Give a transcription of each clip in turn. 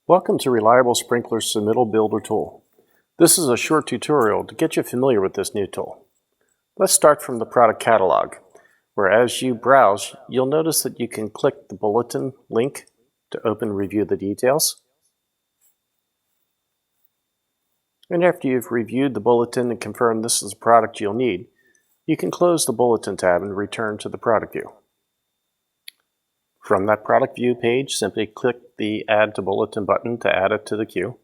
Welcome to Reliable Sprinkler's Submittal Builder tool. This is a short tutorial to get you familiar with this new tool. Let's start from the product catalog, where as you browse, you'll notice that you can click the bulletin link to open and review the details. And after you've reviewed the bulletin and confirmed this is a product you'll need, you can close the bulletin tab and return to the product view. From that product view page, simply click the Add to Bulletin button to add it to the queue.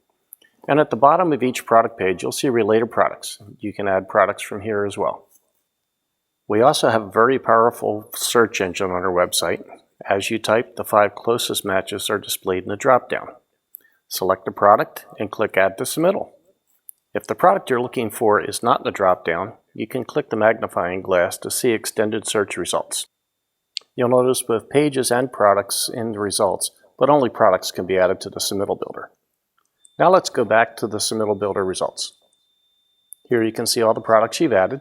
And at the bottom of each product page, you'll see related products. You can add products from here as well. We also have a very powerful search engine on our website. As you type, the 5 closest matches are displayed in the drop-down. Select a product and click Add to Submittal. If the product you're looking for is not in the drop-down, you can click the magnifying glass to see extended search results. You'll notice both pages and products in the results, but only products can be added to the Submittal Builder. Now let's go back to the Submittal Builder results. Here you can see all the products you've added,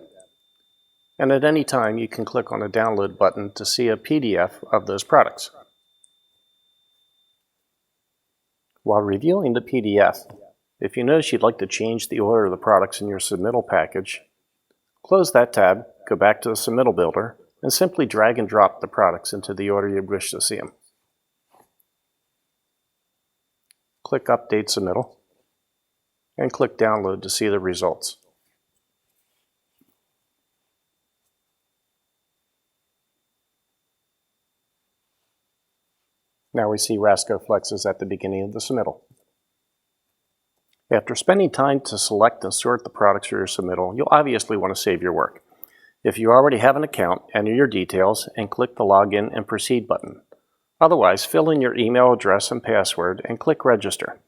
and at any time you can click on the Download button to see a PDF of those products. While reviewing the PDF, if you notice you'd like to change the order of the products in your Submittal package, close that tab, go back to the Submittal Builder, and simply drag and drop the products into the order you wish to see them. Click Update Submittal, and click Download to see the results. Now we see Rasco Flexes at the beginning of the submittal. After spending time to select and sort the products for your submittal, you'll obviously want to save your work. If you already have an account, enter your details and click the Login and Proceed button. Otherwise, fill in your email address and password and click Register.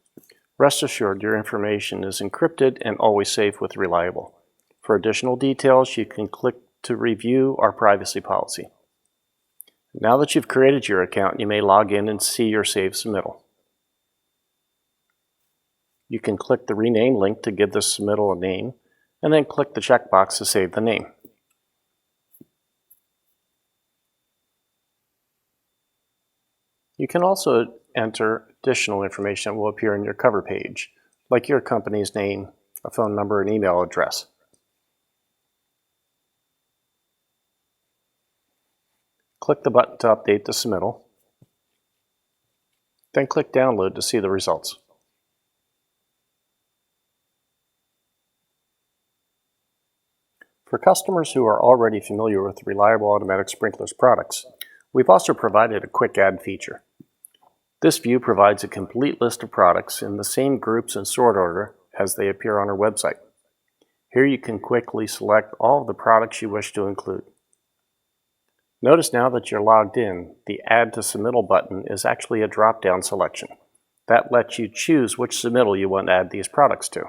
Rest assured your information is encrypted and always safe with Reliable. For additional details, you can click to review our privacy policy. Now that you've created your account, you may log in and see your saved submittal. You can click the Rename link to give the submittal a name, and then click the checkbox to save the name. You can also enter additional information that will appear in your cover page, like your company's name, a phone number, and email address. Click the button to update the submittal, then click Download to see the results. For customers who are already familiar with Reliable Automatic Sprinklers products, we've also provided a quick add feature. This view provides a complete list of products in the same groups and sort order as they appear on our website. Here you can quickly select all of the products you wish to include. Notice now that you're logged in, the Add to Submittal button is actually a drop-down selection. That lets you choose which submittal you want to add these products to.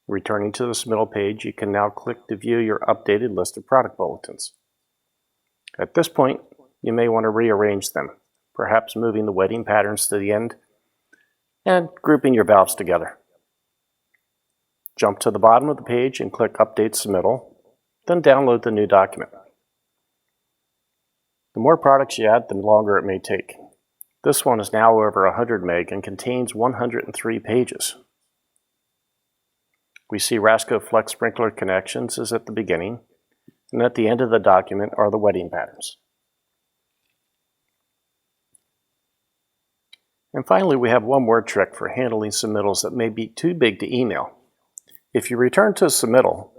Returning to the submittal page, you can now click to view your updated list of product bulletins. At this point, you may want to rearrange them, perhaps moving the wedding patterns to the end and grouping your valves together. Jump to the bottom of the page and click Update Submittal, then download the new document. The more products you add, the longer it may take. This one is now over 100 meg and contains 103 pages. We see Rasco Flex Sprinkler Connections is at the beginning, and at the end of the document are the wedding patterns. And finally, we have one more trick for handling submittals that may be too big to email. If you return to a submittal,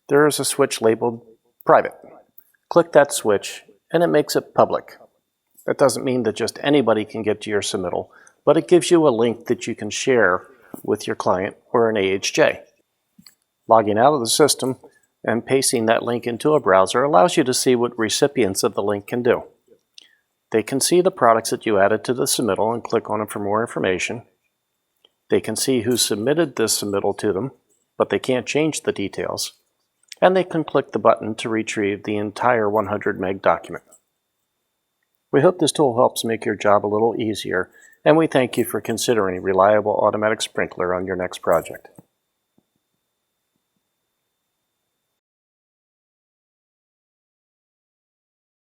there is a switch labeled Private. Click that switch and it makes it public. That doesn't mean that just anybody can get to your submittal, but it gives you a link that you can share with your client or an AHJ. Logging out of the system and pasting that link into a browser allows you to see what recipients of the link can do. They can see the products that you added to the submittal and click on them for more information. They can see who submitted this submittal to them, but they can't change the details. And they can click the button to retrieve the entire 100 meg document. We hope this tool helps make your job a little easier, and we thank you for considering Reliable Automatic Sprinkler on your next project.